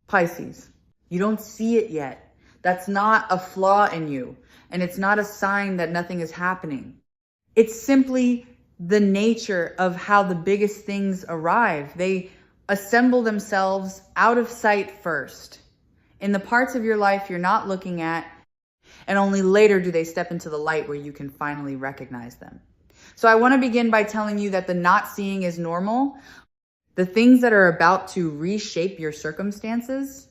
Pisces, you don't see it yet. That's not a flaw in you, and it's not a sign that nothing is happening. It's simply the nature of how the biggest things arrive. They assemble themselves out of sight first, in the parts of your life you're not looking at, and only later do they step into the light where you can finally recognize them. So I want to begin by telling you that the not seeing is normal. The things that are about to reshape your circumstances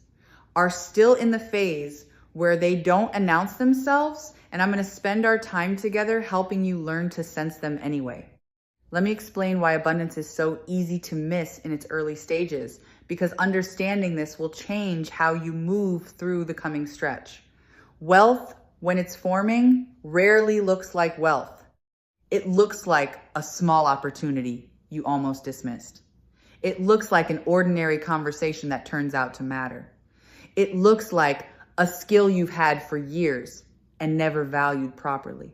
are still in the phase where they don't announce themselves, and I'm going to spend our time together helping you learn to sense them anyway. Let me explain why abundance is so easy to miss in its early stages, because understanding this will change how you move through the coming stretch. Wealth, when it's forming, rarely looks like wealth. It looks like a small opportunity you almost dismissed. It looks like an ordinary conversation that turns out to matter. It looks like a skill you've had for years and never valued properly.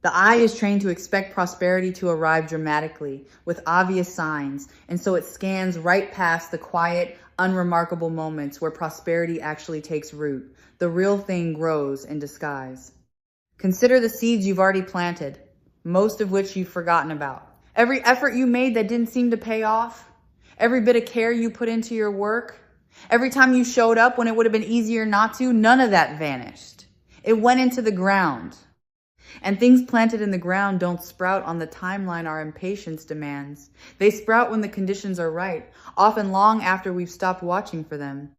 The eye is trained to expect prosperity to arrive dramatically with obvious signs, and so it scans right past the quiet, unremarkable moments where prosperity actually takes root. The real thing grows in disguise. Consider the seeds you've already planted, most of which you've forgotten about. Every effort you made that didn't seem to pay off, every bit of care you put into your work, every time you showed up when it would have been easier not to, none of that vanished. It went into the ground. And things planted in the ground don't sprout on the timeline our impatience demands. They sprout when the conditions are right, often long after we've stopped watching for them.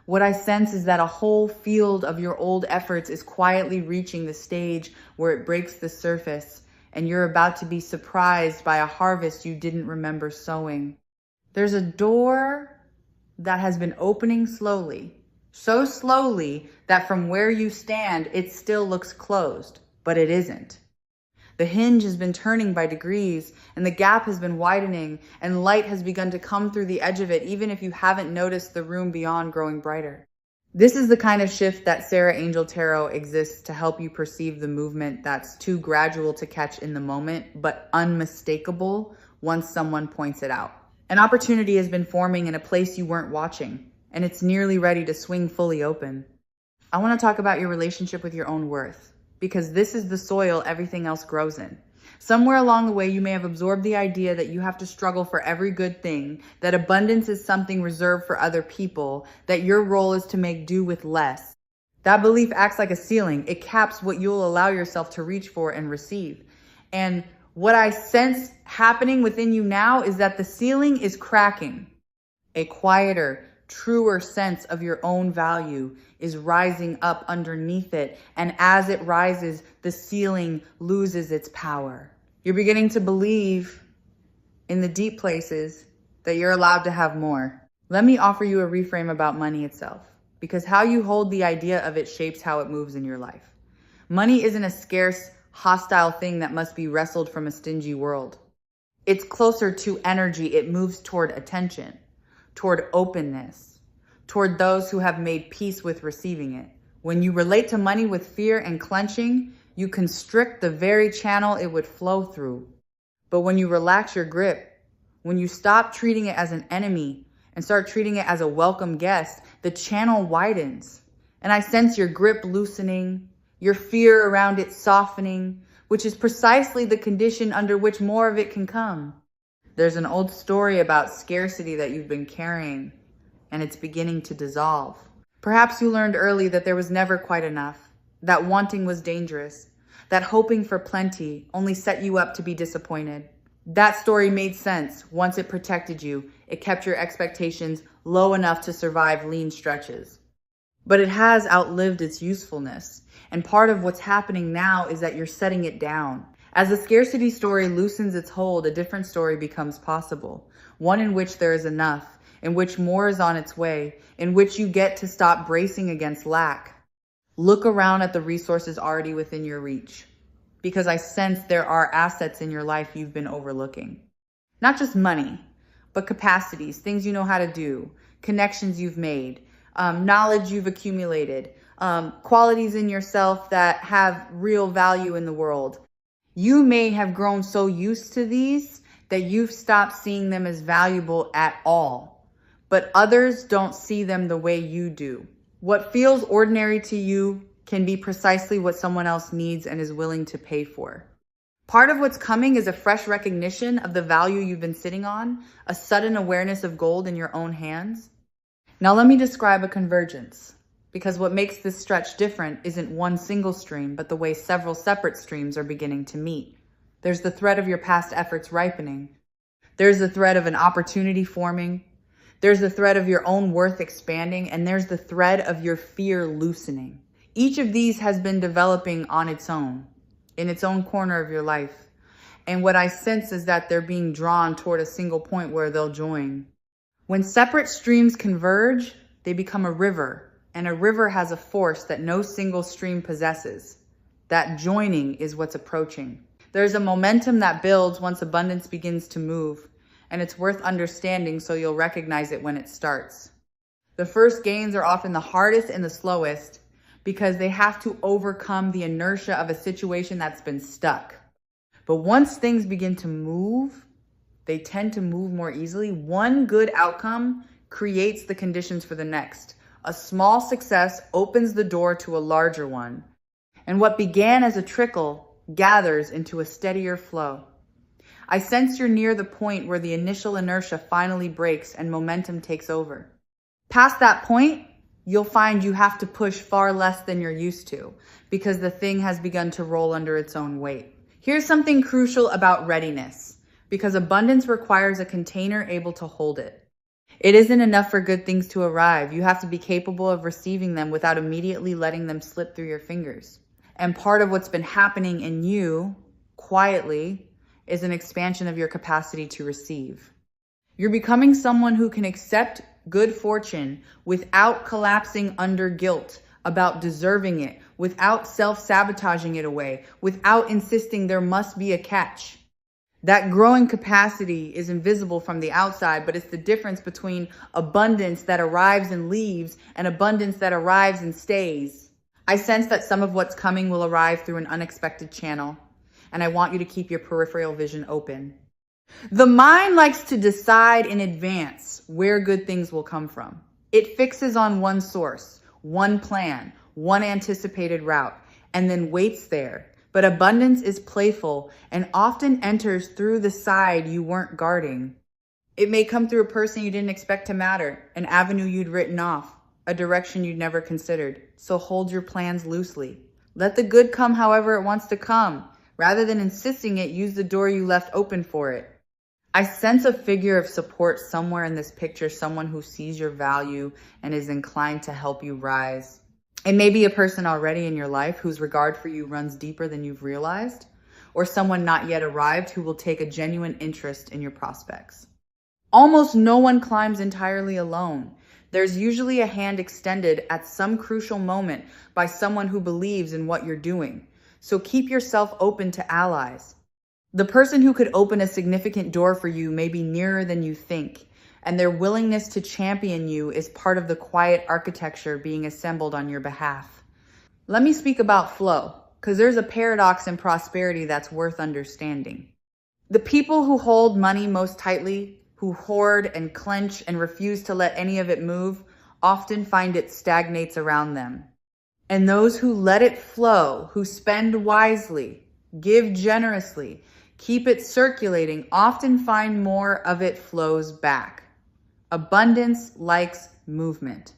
What I sense is that a whole field of your old efforts is quietly reaching the stage where it breaks the surface, and you're about to be surprised by a harvest you didn't remember sowing. There's a door that has been opening slowly, so slowly that from where you stand, it still looks closed, but it isn't. The hinge has been turning by degrees, and the gap has been widening, and light has begun to come through the edge of it, even if you haven't noticed the room beyond growing brighter. This is the kind of shift that Sarah Angel Tarot exists to help you perceive the movement that's too gradual to catch in the moment, but unmistakable once someone points it out. An opportunity has been forming in a place you weren't watching, and it's nearly ready to swing fully open. I want to talk about your relationship with your own worth, because this is the soil everything else grows in. Somewhere along the way, you may have absorbed the idea that you have to struggle for every good thing, that abundance is something reserved for other people, that your role is to make do with less. That belief acts like a ceiling. It caps what you'll allow yourself to reach for and receive. And what I sense happening within you now is that the ceiling is cracking. A quieter, truer sense of your own value is rising up underneath it. And as it rises, the ceiling loses its power. You're beginning to believe in the deep places that you're allowed to have more. Let me offer you a reframe about money itself, because how you hold the idea of it shapes how it moves in your life. Money isn't a scarce, hostile thing that must be wrestled from a stingy world. It's closer to energy. It moves toward attention, toward openness, toward those who have made peace with receiving it. When you relate to money with fear and clenching, you constrict the very channel it would flow through. But when you relax your grip, when you stop treating it as an enemy and start treating it as a welcome guest, the channel widens. And I sense your grip loosening, your fear around it softening, which is precisely the condition under which more of it can come. There's an old story about scarcity that you've been carrying, and it's beginning to dissolve. Perhaps you learned early that there was never quite enough, that wanting was dangerous, that hoping for plenty only set you up to be disappointed. That story made sense once it protected you. It kept your expectations low enough to survive lean stretches. But it has outlived its usefulness, and part of what's happening now is that you're setting it down. As the scarcity story loosens its hold, a different story becomes possible, one in which there is enough, in which more is on its way, in which you get to stop bracing against lack. Look around at the resources already within your reach, because I sense there are assets in your life you've been overlooking. Not just money, but capacities, things you know how to do, connections you've made, knowledge you've accumulated, qualities in yourself that have real value in the world. You may have grown so used to these that you've stopped seeing them as valuable at all. but others don't see them the way you do. What feels ordinary to you can be precisely what someone else needs and is willing to pay for. Part of what's coming is a fresh recognition of the value you've been sitting on, a sudden awareness of gold in your own hands. Now let me describe a convergence, because what makes this stretch different isn't one single stream, but the way several separate streams are beginning to meet. There's the thread of your past efforts ripening. There's the thread of an opportunity forming. There's the thread of your own worth expanding, and there's the thread of your fear loosening. Each of these has been developing on its own, in its own corner of your life. And what I sense is that they're being drawn toward a single point where they'll join. When separate streams converge, they become a river, and a river has a force that no single stream possesses. That joining is what's approaching. There's a momentum that builds once abundance begins to move, and it's worth understanding so you'll recognize it when it starts. The first gains are often the hardest and the slowest because they have to overcome the inertia of a situation that's been stuck. But once things begin to move, they tend to move more easily. One good outcome creates the conditions for the next. A small success opens the door to a larger one. And what began as a trickle gathers into a steadier flow. I sense you're near the point where the initial inertia finally breaks and momentum takes over. Past that point, you'll find you have to push far less than you're used to because the thing has begun to roll under its own weight. Here's something crucial about readiness, because abundance requires a container able to hold it. It isn't enough for good things to arrive. You have to be capable of receiving them without immediately letting them slip through your fingers. And part of what's been happening in you, quietly, is an expansion of your capacity to receive. You're becoming someone who can accept good fortune without collapsing under guilt about deserving it, without self-sabotaging it away, without insisting there must be a catch. That growing capacity is invisible from the outside, but it's the difference between abundance that arrives and leaves and abundance that arrives and stays. I sense that some of what's coming will arrive through an unexpected channel, and I want you to keep your peripheral vision open. The mind likes to decide in advance where good things will come from. It fixes on one source, one plan, one anticipated route, and then waits there. But abundance is playful and often enters through the side you weren't guarding. It may come through a person you didn't expect to matter, an avenue you'd written off, a direction you'd never considered. So hold your plans loosely. Let the good come however it wants to come. Rather than insisting it, use the door you left open for it. I sense a figure of support somewhere in this picture, someone who sees your value and is inclined to help you rise. It may be a person already in your life whose regard for you runs deeper than you've realized, or someone not yet arrived who will take a genuine interest in your prospects. Almost no one climbs entirely alone. There's usually a hand extended at some crucial moment by someone who believes in what you're doing. So keep yourself open to allies. The person who could open a significant door for you may be nearer than you think, and their willingness to champion you is part of the quiet architecture being assembled on your behalf. Let me speak about flow, because there's a paradox in prosperity that's worth understanding. The people who hold money most tightly, who hoard and clench and refuse to let any of it move, often find it stagnates around them. And those who let it flow, who spend wisely, give generously, keep it circulating, often find more of it flows back. Abundance likes movement.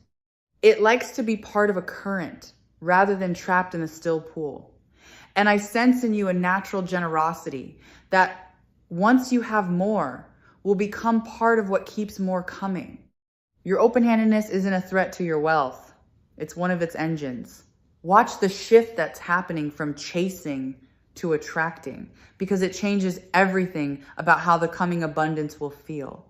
It likes to be part of a current rather than trapped in a still pool. And I sense in you a natural generosity that once you have more, will become part of what keeps more coming. Your open-handedness isn't a threat to your wealth. It's one of its engines. Watch the shift that's happening from chasing to attracting, because it changes everything about how the coming abundance will feel.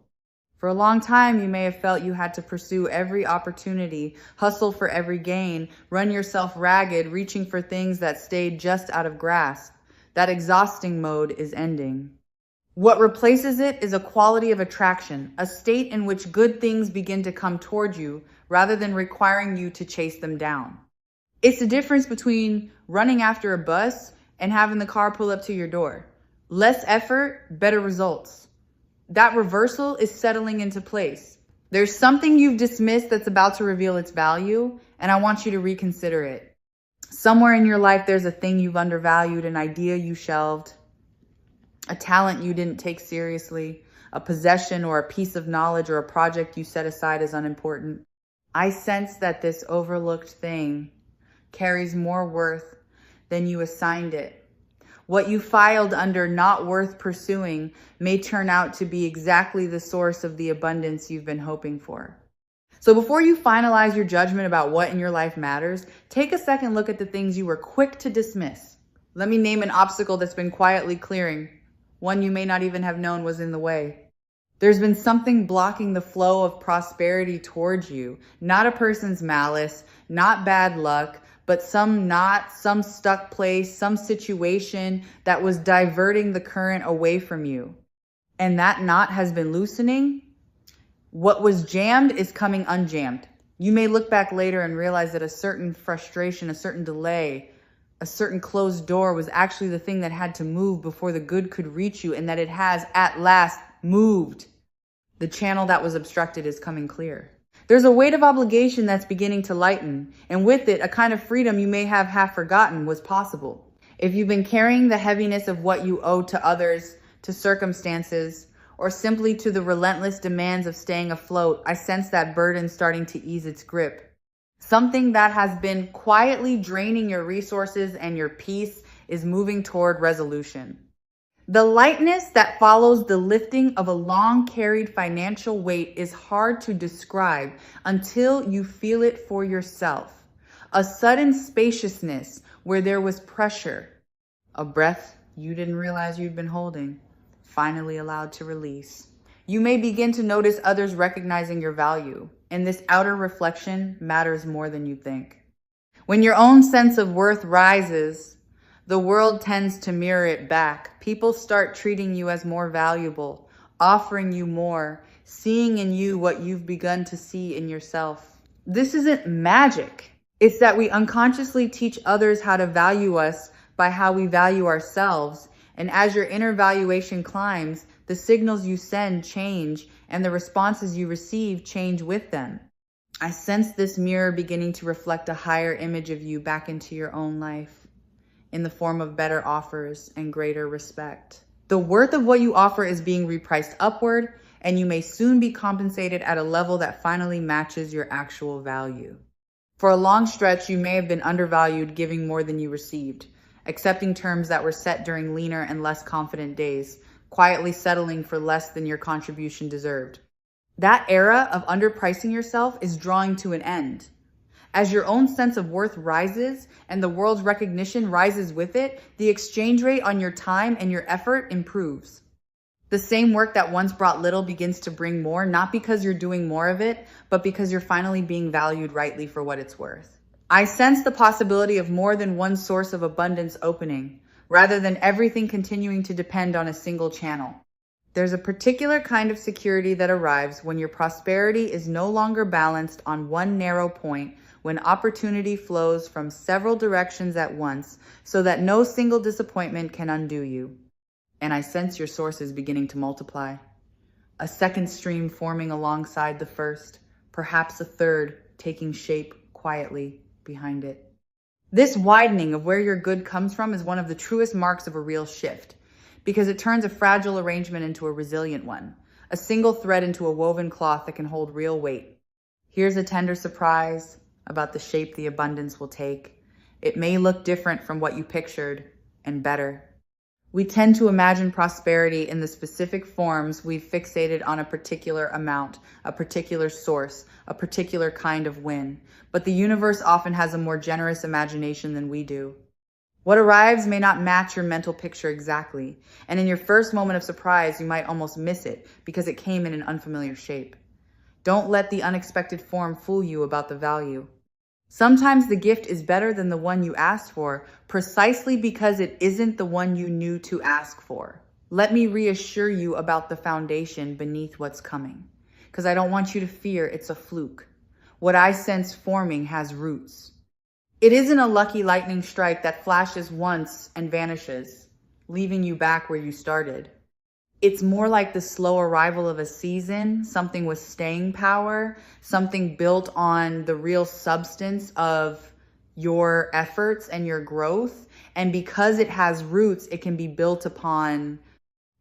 For a long time, you may have felt you had to pursue every opportunity, hustle for every gain, run yourself ragged, reaching for things that stayed just out of grasp. That exhausting mode is ending. What replaces it is a quality of attraction, a state in which good things begin to come toward you rather than requiring you to chase them down. It's the difference between running after a bus and having the car pull up to your door. Less effort, better results. That reversal is settling into place. There's something you've dismissed that's about to reveal its value, and I want you to reconsider it. Somewhere in your life, there's a thing you've undervalued, an idea you shelved, a talent you didn't take seriously, a possession or a piece of knowledge or a project you set aside as unimportant. I sense that this overlooked thing carries more worth than you assigned it. What you filed under not worth pursuing may turn out to be exactly the source of the abundance you've been hoping for. So before you finalize your judgment about what in your life matters, take a second look at the things you were quick to dismiss. Let me name an obstacle that's been quietly clearing, one you may not even have known was in the way. There's been something blocking the flow of prosperity towards you, not a person's malice, not bad luck, but some knot, some stuck place, some situation that was diverting the current away from you. And that knot has been loosening. What was jammed is coming unjammed. You may look back later and realize that a certain frustration, a certain delay, a certain closed door was actually the thing that had to move before the good could reach you, and that it has at last moved. The channel that was obstructed is coming clear. There's a weight of obligation that's beginning to lighten, and with it, a kind of freedom you may have half forgotten was possible. If you've been carrying the heaviness of what you owe to others, to circumstances, or simply to the relentless demands of staying afloat, I sense that burden starting to ease its grip. Something that has been quietly draining your resources and your peace is moving toward resolution. The lightness that follows the lifting of a long-carried financial weight is hard to describe until you feel it for yourself. A sudden spaciousness where there was pressure, a breath you didn't realize you'd been holding, finally allowed to release. You may begin to notice others recognizing your value, and this outer reflection matters more than you think. When your own sense of worth rises, the world tends to mirror it back. People start treating you as more valuable, offering you more, seeing in you what you've begun to see in yourself. This isn't magic. It's that we unconsciously teach others how to value us by how we value ourselves. And as your inner valuation climbs, the signals you send change and the responses you receive change with them. I sense this mirror beginning to reflect a higher image of you back into your own life, in the form of better offers and greater respect. The worth of what you offer is being repriced upward, and you may soon be compensated at a level that finally matches your actual value. For a long stretch, you may have been undervalued, giving more than you received, accepting terms that were set during leaner and less confident days, quietly settling for less than your contribution deserved. That era of underpricing yourself is drawing to an end. As your own sense of worth rises and the world's recognition rises with it, the exchange rate on your time and your effort improves. The same work that once brought little begins to bring more, not because you're doing more of it, but because you're finally being valued rightly for what it's worth. I sense the possibility of more than one source of abundance opening, rather than everything continuing to depend on a single channel. There's a particular kind of security that arrives when your prosperity is no longer balanced on one narrow point, when opportunity flows from several directions at once, so that no single disappointment can undo you. And I sense your sources beginning to multiply. A second stream forming alongside the first, perhaps a third taking shape quietly behind it. This widening of where your good comes from is one of the truest marks of a real shift, because it turns a fragile arrangement into a resilient one, a single thread into a woven cloth that can hold real weight. Here's a tender surprise about the shape the abundance will take. It may look different from what you pictured, and better. We tend to imagine prosperity in the specific forms we've fixated on: a particular amount, a particular source, a particular kind of win. But the universe often has a more generous imagination than we do. What arrives may not match your mental picture exactly, and in your first moment of surprise, you might almost miss it because it came in an unfamiliar shape. Don't let the unexpected form fool you about the value. Sometimes the gift is better than the one you asked for, precisely because it isn't the one you knew to ask for. Let me reassure you about the foundation beneath what's coming, because I don't want you to fear it's a fluke. What I sense forming has roots. It isn't a lucky lightning strike that flashes once and vanishes, leaving you back where you started. It's more like the slow arrival of a season, something with staying power, something built on the real substance of your efforts and your growth. And because it has roots, it can be built upon.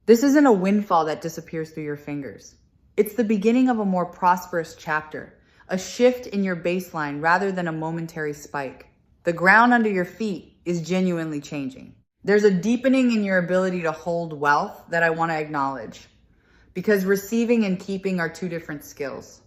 This isn't a windfall that disappears through your fingers. It's the beginning of a more prosperous chapter, a shift in your baseline rather than a momentary spike. The ground under your feet is genuinely changing. There's a deepening in your ability to hold wealth that I want to acknowledge, because receiving and keeping are two different skills.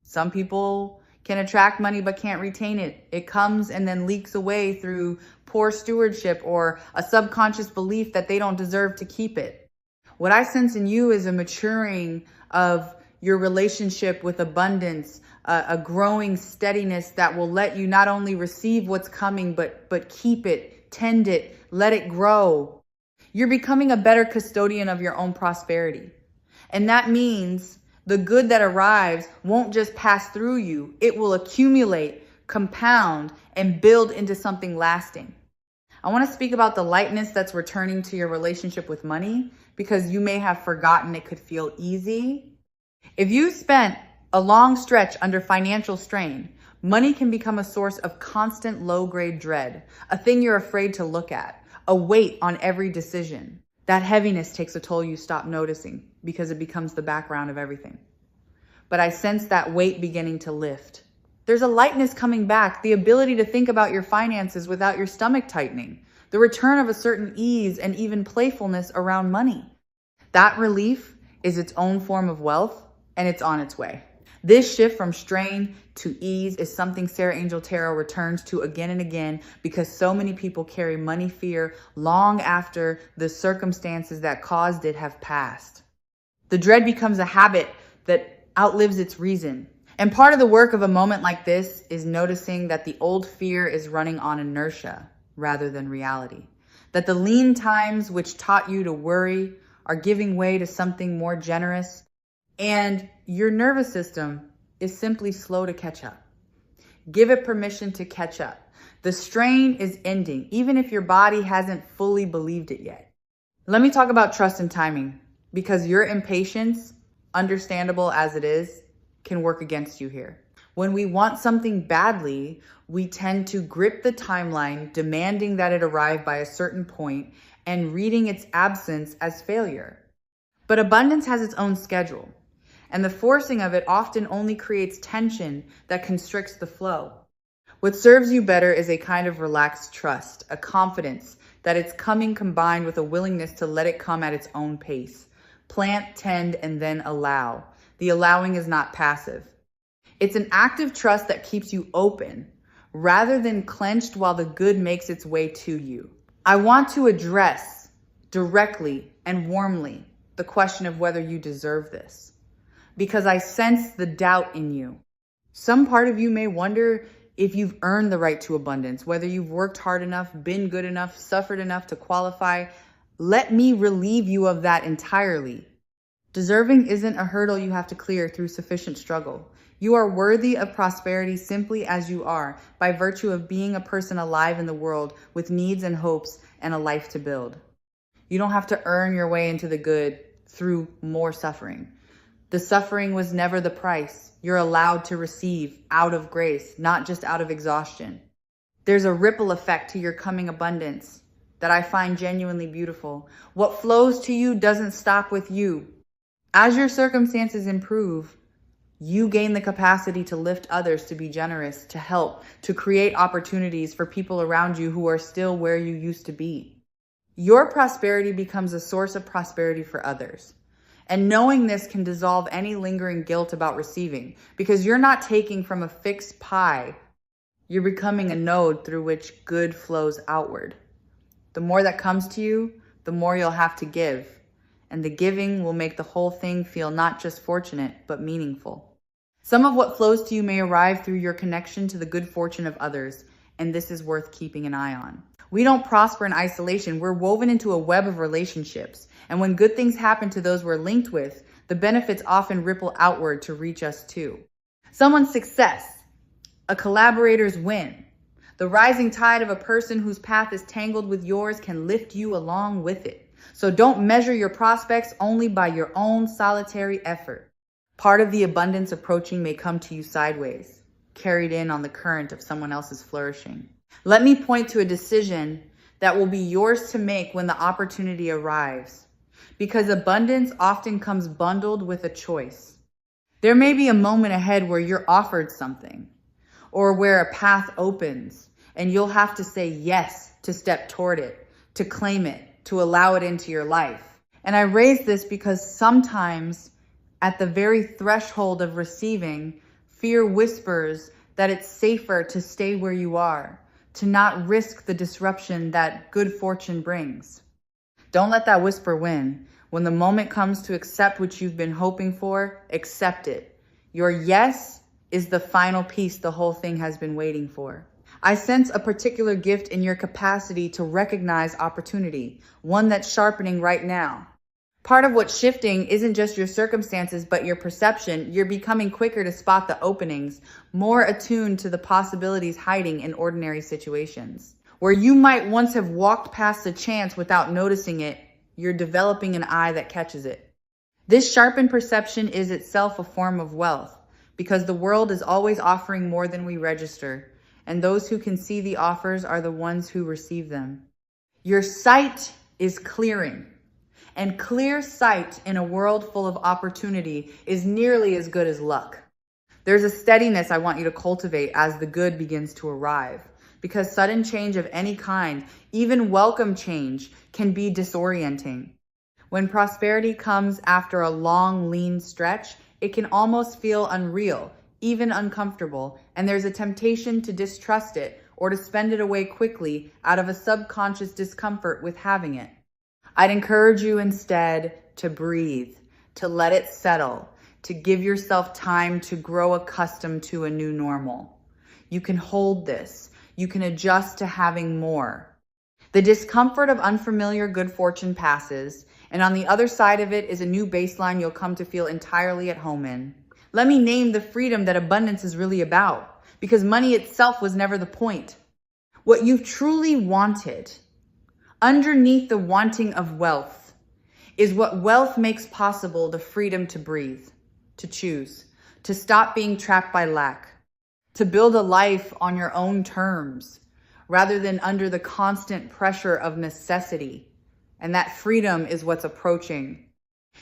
Some people can attract money but can't retain it. It comes and then leaks away through poor stewardship or a subconscious belief that they don't deserve to keep it. What I sense in you is a maturing of your relationship with abundance, a growing steadiness that will let you not only receive what's coming, but keep it, tend it, let it grow. You're becoming a better custodian of your own prosperity. And that means the good that arrives won't just pass through you. It will accumulate, compound, and build into something lasting. I want to speak about the lightness that's returning to your relationship with money, because you may have forgotten it could feel easy. If you spent a long stretch under financial strain, money can become a source of constant low-grade dread, a thing you're afraid to look at, a weight on every decision. That heaviness takes a toll you stop noticing because it becomes the background of everything. But I sense that weight beginning to lift. There's a lightness coming back, the ability to think about your finances without your stomach tightening, the return of a certain ease and even playfulness around money. That relief is its own form of wealth, and it's on its way. This shift from strain to ease is something Sarah Angel Tarot returns to again and again, because so many people carry money fear long after the circumstances that caused it have passed. The dread becomes a habit that outlives its reason. And part of the work of a moment like this is noticing that the old fear is running on inertia rather than reality. That the lean times which taught you to worry are giving way to something more generous, and your nervous system is simply slow to catch up. Give it permission to catch up. The strain is ending, even if your body hasn't fully believed it yet. Let me talk about trust and timing, because your impatience, understandable as it is, can work against you here. When we want something badly, we tend to grip the timeline, demanding that it arrive by a certain point and reading its absence as failure. But abundance has its own schedule, and the forcing of it often only creates tension that constricts the flow. What serves you better is a kind of relaxed trust, a confidence that it's coming combined with a willingness to let it come at its own pace. Plant, tend, and then allow. The allowing is not passive. It's an active trust that keeps you open rather than clenched while the good makes its way to you. I want to address directly and warmly the question of whether you deserve this, because I sense the doubt in you. Some part of you may wonder if you've earned the right to abundance, whether you've worked hard enough, been good enough, suffered enough to qualify. Let me relieve you of that entirely. Deserving isn't a hurdle you have to clear through sufficient struggle. You are worthy of prosperity simply as you are, by virtue of being a person alive in the world with needs and hopes and a life to build. You don't have to earn your way into the good through more suffering. The suffering was never the price. You're allowed to receive out of grace, not just out of exhaustion. There's a ripple effect to your coming abundance that I find genuinely beautiful. What flows to you doesn't stop with you. As your circumstances improve, you gain the capacity to lift others, to be generous, to help, to create opportunities for people around you who are still where you used to be. Your prosperity becomes a source of prosperity for others. And knowing this can dissolve any lingering guilt about receiving, because you're not taking from a fixed pie. You're becoming a node through which good flows outward. The more that comes to you, the more you'll have to give. And the giving will make the whole thing feel not just fortunate, but meaningful. Some of what flows to you may arrive through your connection to the good fortune of others, and this is worth keeping an eye on. We don't prosper in isolation. We're woven into a web of relationships. And when good things happen to those we're linked with, the benefits often ripple outward to reach us too. Someone's success, a collaborator's win, the rising tide of a person whose path is tangled with yours can lift you along with it. So don't measure your prospects only by your own solitary effort. Part of the abundance approaching may come to you sideways, carried in on the current of someone else's flourishing. Let me point to a decision that will be yours to make when the opportunity arrives, because abundance often comes bundled with a choice. There may be a moment ahead where you're offered something, or where a path opens, and you'll have to say yes to step toward it, to claim it, to allow it into your life. And I raise this because sometimes at the very threshold of receiving, fear whispers that it's safer to stay where you are, to not risk the disruption that good fortune brings. Don't let that whisper win. When the moment comes to accept what you've been hoping for, accept it. Your yes is the final piece the whole thing has been waiting for. I sense a particular gift in your capacity to recognize opportunity, one that's sharpening right now. Part of what's shifting isn't just your circumstances, but your perception. You're becoming quicker to spot the openings, more attuned to the possibilities hiding in ordinary situations. Where you might once have walked past a chance without noticing it, you're developing an eye that catches it. This sharpened perception is itself a form of wealth, because the world is always offering more than we register, and those who can see the offers are the ones who receive them. Your sight is clearing. And clear sight in a world full of opportunity is nearly as good as luck. There's a steadiness I want you to cultivate as the good begins to arrive, because sudden change of any kind, even welcome change, can be disorienting. When prosperity comes after a long, lean stretch, it can almost feel unreal, even uncomfortable, and there's a temptation to distrust it or to spend it away quickly out of a subconscious discomfort with having it. I'd encourage you instead to breathe, to let it settle, to give yourself time to grow accustomed to a new normal. You can hold this. You can adjust to having more. The discomfort of unfamiliar good fortune passes, and on the other side of it is a new baseline you'll come to feel entirely at home in. Let me name the freedom that abundance is really about, because money itself was never the point. What you've truly wanted, underneath the wanting of wealth, is what wealth makes possible: the freedom to breathe, to choose, to stop being trapped by lack, to build a life on your own terms, rather than under the constant pressure of necessity. And that freedom is what's approaching.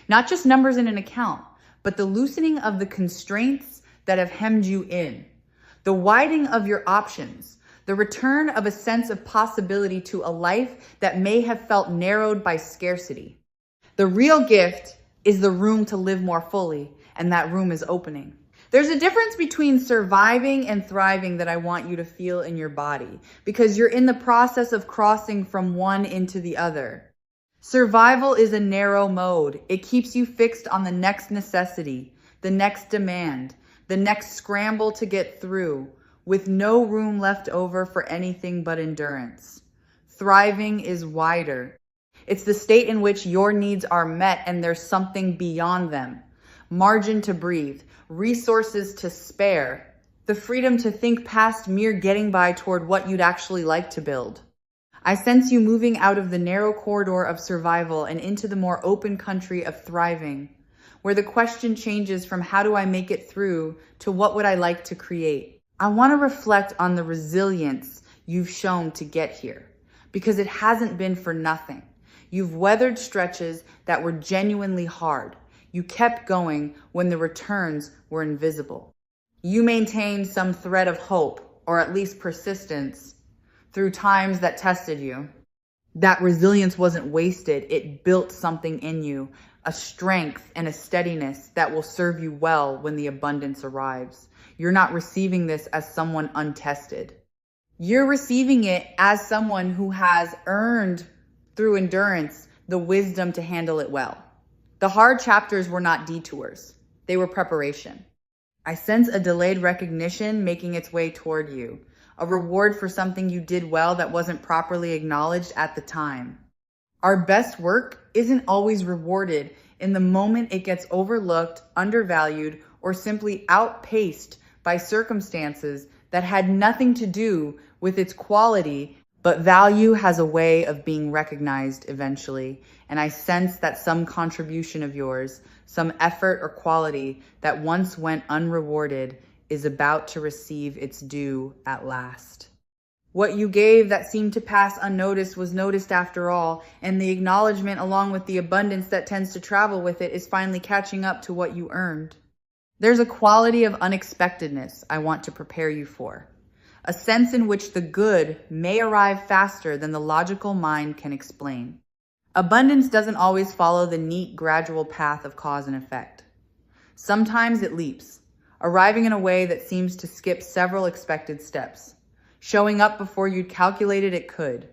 Not just numbers in an account, but the loosening of the constraints that have hemmed you in, the widening of your options, the return of a sense of possibility to a life that may have felt narrowed by scarcity. The real gift is the room to live more fully, and that room is opening. There's a difference between surviving and thriving that I want you to feel in your body, because you're in the process of crossing from one into the other. Survival is a narrow mode. It keeps you fixed on the next necessity, the next demand, the next scramble to get through, with no room left over for anything but endurance. Thriving is wider. It's the state in which your needs are met and there's something beyond them. Margin to breathe, resources to spare, the freedom to think past mere getting by toward what you'd actually like to build. I sense you moving out of the narrow corridor of survival and into the more open country of thriving, where the question changes from how do I make it through to what would I like to create. I want to reflect on the resilience you've shown to get here, because it hasn't been for nothing. You've weathered stretches that were genuinely hard. You kept going when the returns were invisible. You maintained some thread of hope, or at least persistence, through times that tested you. That resilience wasn't wasted. It built something in you, a strength and a steadiness that will serve you well when the abundance arrives. You're not receiving this as someone untested. You're receiving it as someone who has earned, through endurance, the wisdom to handle it well. The hard chapters were not detours. They were preparation. I sense a delayed recognition making its way toward you, a reward for something you did well that wasn't properly acknowledged at the time. Our best work isn't always rewarded in the moment. It gets overlooked, undervalued, or simply outpaced by circumstances that had nothing to do with its quality, But value has a way of being recognized eventually, and I sense that some contribution of yours, some effort or quality that once went unrewarded, is about to receive its due at last. What you gave that seemed to pass unnoticed was noticed after all, and the acknowledgement along with the abundance that tends to travel with it is finally catching up to what you earned. There's a quality of unexpectedness I want to prepare you for, a sense in which the good may arrive faster than the logical mind can explain. Abundance doesn't always follow the neat, gradual path of cause and effect. Sometimes it leaps, arriving in a way that seems to skip several expected steps, showing up before you'd calculated it could.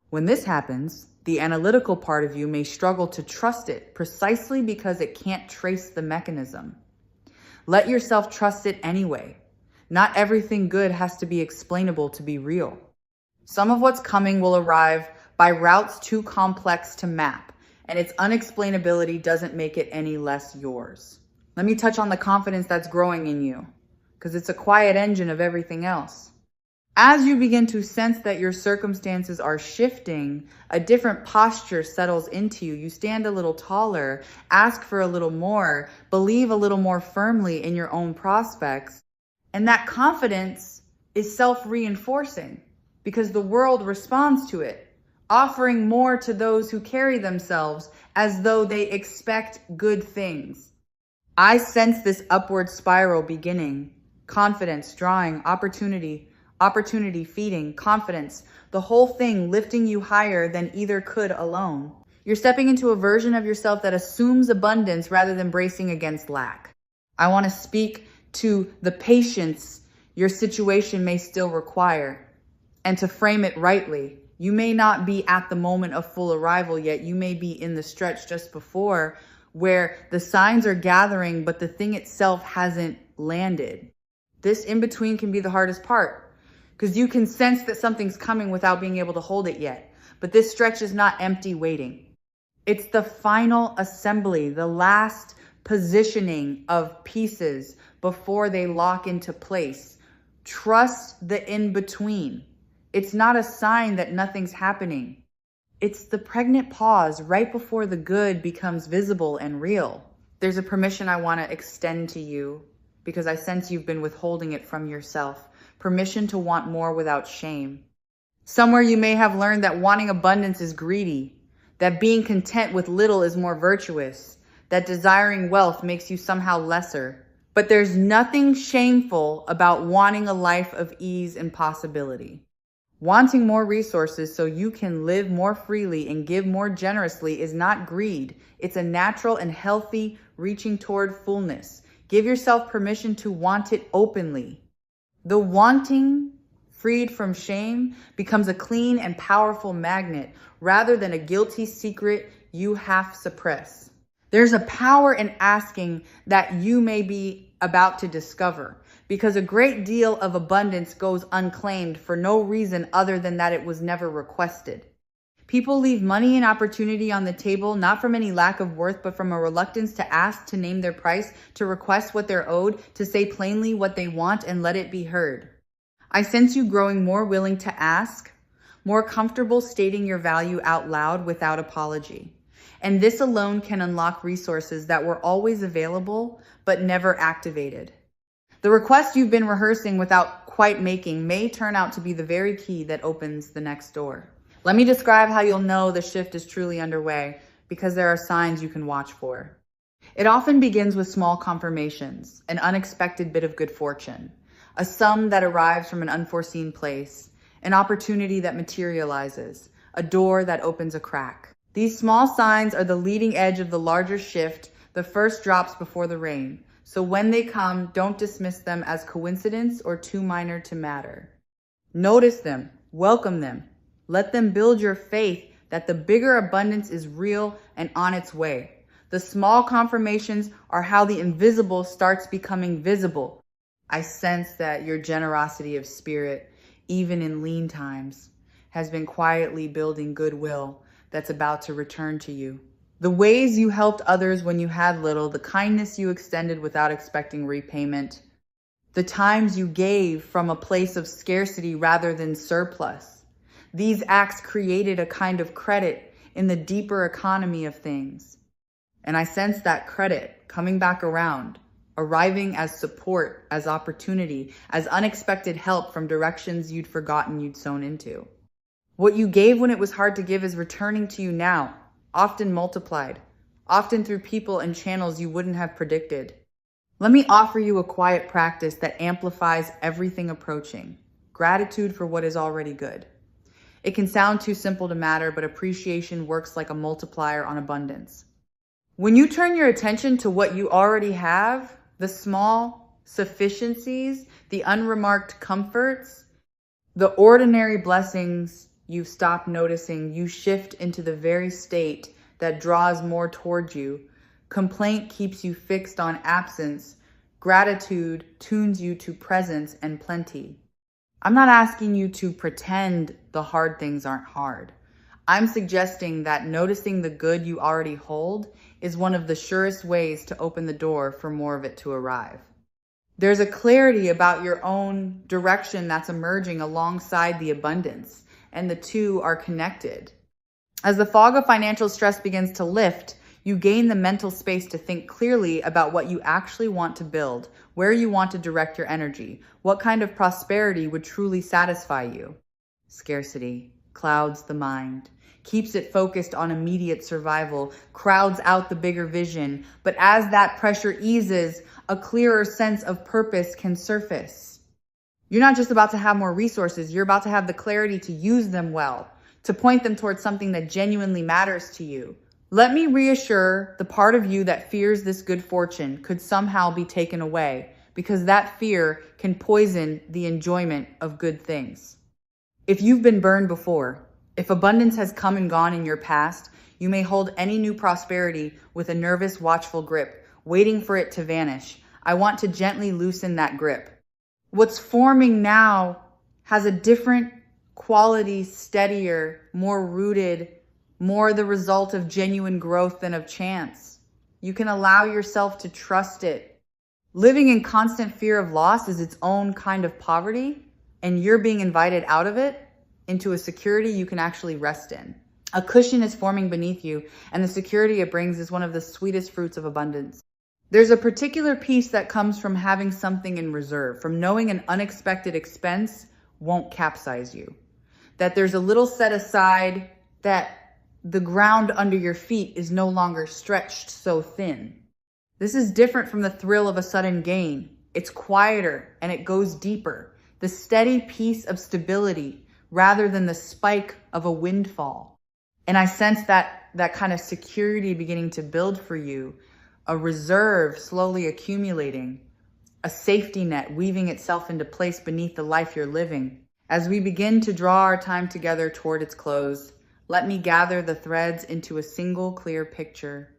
When this happens, the analytical part of you may struggle to trust it precisely because it can't trace the mechanism. Let yourself trust it anyway. Not everything good has to be explainable to be real. Some of what's coming will arrive by routes too complex to map, and its unexplainability doesn't make it any less yours. Let me touch on the confidence that's growing in you, because it's a quiet engine of everything else. As you begin to sense that your circumstances are shifting, a different posture settles into you. You stand a little taller, ask for a little more, believe a little more firmly in your own prospects. And that confidence is self-reinforcing because the world responds to it, offering more to those who carry themselves as though they expect good things. I sense this upward spiral beginning, confidence drawing, opportunity feeding, confidence, the whole thing lifting you higher than either could alone. You're stepping into a version of yourself that assumes abundance rather than bracing against lack. I want to speak to the patience your situation may still require, and to frame it rightly. You may not be at the moment of full arrival yet. You may be in the stretch just before where the signs are gathering, but the thing itself hasn't landed. This in between can be the hardest part because you can sense that something's coming without being able to hold it yet. But this stretch is not empty waiting. It's the final assembly, the last positioning of pieces before they lock into place. Trust the in-between. It's not a sign that nothing's happening. It's the pregnant pause right before the good becomes visible and real. There's a permission I want to extend to you because I sense you've been withholding it from yourself. Permission to want more without shame. Somewhere you may have learned that wanting abundance is greedy, that being content with little is more virtuous, that desiring wealth makes you somehow lesser. But there's nothing shameful about wanting a life of ease and possibility. Wanting more resources so you can live more freely and give more generously is not greed. It's a natural and healthy reaching toward fullness. Give yourself permission to want it openly. The wanting, freed from shame, becomes a clean and powerful magnet rather than a guilty secret you half suppress. There's a power in asking that you may be about to discover, because a great deal of abundance goes unclaimed for no reason other than that it was never requested. People leave money and opportunity on the table, not from any lack of worth, but from a reluctance to ask, to name their price, to request what they're owed, to say plainly what they want and let it be heard. I sense you growing more willing to ask, more comfortable stating your value out loud without apology. And this alone can unlock resources that were always available, but never activated. The request you've been rehearsing without quite making may turn out to be the very key that opens the next door. Let me describe how you'll know the shift is truly underway, because there are signs you can watch for. It often begins with small confirmations, an unexpected bit of good fortune, a sum that arrives from an unforeseen place, an opportunity that materializes, a door that opens a crack. These small signs are the leading edge of the larger shift, the first drops before the rain. So when they come, don't dismiss them as coincidence or too minor to matter. Notice them, welcome them, let them build your faith that the bigger abundance is real and on its way. The small confirmations are how the invisible starts becoming visible. I sense that your generosity of spirit, even in lean times, has been quietly building goodwill that's about to return to you. The ways you helped others when you had little, the kindness you extended without expecting repayment, the times you gave from a place of scarcity rather than surplus. These acts created a kind of credit in the deeper economy of things. And I sense that credit coming back around, arriving as support, as opportunity, as unexpected help from directions you'd forgotten you'd sown into. What you gave when it was hard to give is returning to you now, often multiplied, often through people and channels you wouldn't have predicted. Let me offer you a quiet practice that amplifies everything approaching. Gratitude for what is already good. It can sound too simple to matter, but appreciation works like a multiplier on abundance. When you turn your attention to what you already have, the small sufficiencies, the unremarked comforts, the ordinary blessings you stop noticing, you shift into the very state that draws more towards you. Complaint keeps you fixed on absence. Gratitude tunes you to presence and plenty. I'm not asking you to pretend the hard things aren't hard. I'm suggesting that noticing the good you already hold is one of the surest ways to open the door for more of it to arrive. There's a clarity about your own direction that's emerging alongside the abundance, and the two are connected. As the fog of financial stress begins to lift, you gain the mental space to think clearly about what you actually want to build, where you want to direct your energy, what kind of prosperity would truly satisfy you. Scarcity clouds the mind, keeps it focused on immediate survival, crowds out the bigger vision. But as that pressure eases, a clearer sense of purpose can surface. You're not just about to have more resources, you're about to have the clarity to use them well, to point them towards something that genuinely matters to you. Let me reassure the part of you that fears this good fortune could somehow be taken away, because that fear can poison the enjoyment of good things. If you've been burned before, if abundance has come and gone in your past, you may hold any new prosperity with a nervous, watchful grip, waiting for it to vanish. I want to gently loosen that grip. What's forming now has a different quality, steadier, more rooted, more the result of genuine growth than of chance. You can allow yourself to trust it. Living in constant fear of loss is its own kind of poverty, and you're being invited out of it into a security you can actually rest in. A cushion is forming beneath you, and the security it brings is one of the sweetest fruits of abundance. There's a particular peace that comes from having something in reserve, from knowing an unexpected expense won't capsize you, that there's a little set aside, that the ground under your feet is no longer stretched so thin. This is different from the thrill of a sudden gain. It's quieter and it goes deeper. The steady peace of stability rather than the spike of a windfall. And I sense that kind of security beginning to build for you, a reserve slowly accumulating, a safety net weaving itself into place beneath the life you're living. As we begin to draw our time together toward its close, let me gather the threads into a single clear picture.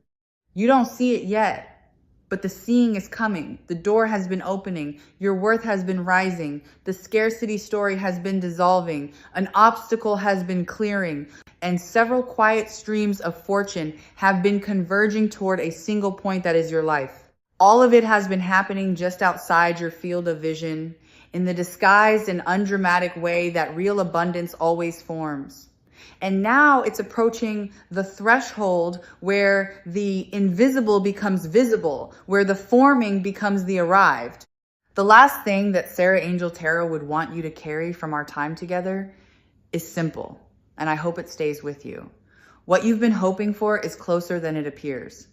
You don't see it yet, but the seeing is coming. The door has been opening. Your worth has been rising. The scarcity story has been dissolving. An obstacle has been clearing. And several quiet streams of fortune have been converging toward a single point that is your life. All of it has been happening just outside your field of vision, in the disguised and undramatic way that real abundance always forms. And now it's approaching the threshold where the invisible becomes visible, where the forming becomes the arrived. The last thing that Sarah Angel Tarot would want you to carry from our time together is simple, and I hope it stays with you. What you've been hoping for is closer than it appears.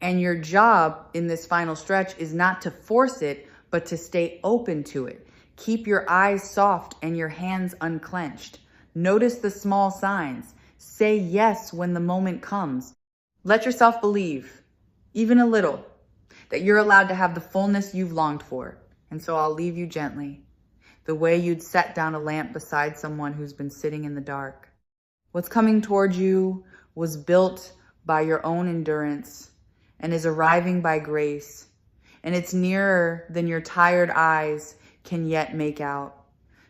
And your job in this final stretch is not to force it, but to stay open to it. Keep your eyes soft and your hands unclenched. Notice the small signs. Say yes when the moment comes. Let yourself believe, even a little, that you're allowed to have the fullness you've longed for. And so I'll leave you gently, the way you'd set down a lamp beside someone who's been sitting in the dark. What's coming toward you was built by your own endurance and is arriving by grace. And it's nearer than your tired eyes can yet make out.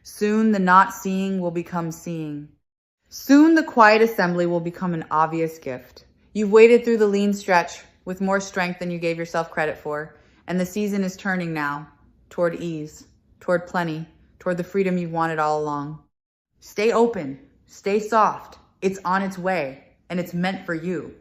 Soon the not seeing will become seeing. Soon the quiet assembly will become an obvious gift. You've waited through the lean stretch with more strength than you gave yourself credit for, and the season is turning now toward ease, toward plenty, toward the freedom you've wanted all along. Stay open. Stay soft. It's on its way and it's meant for you.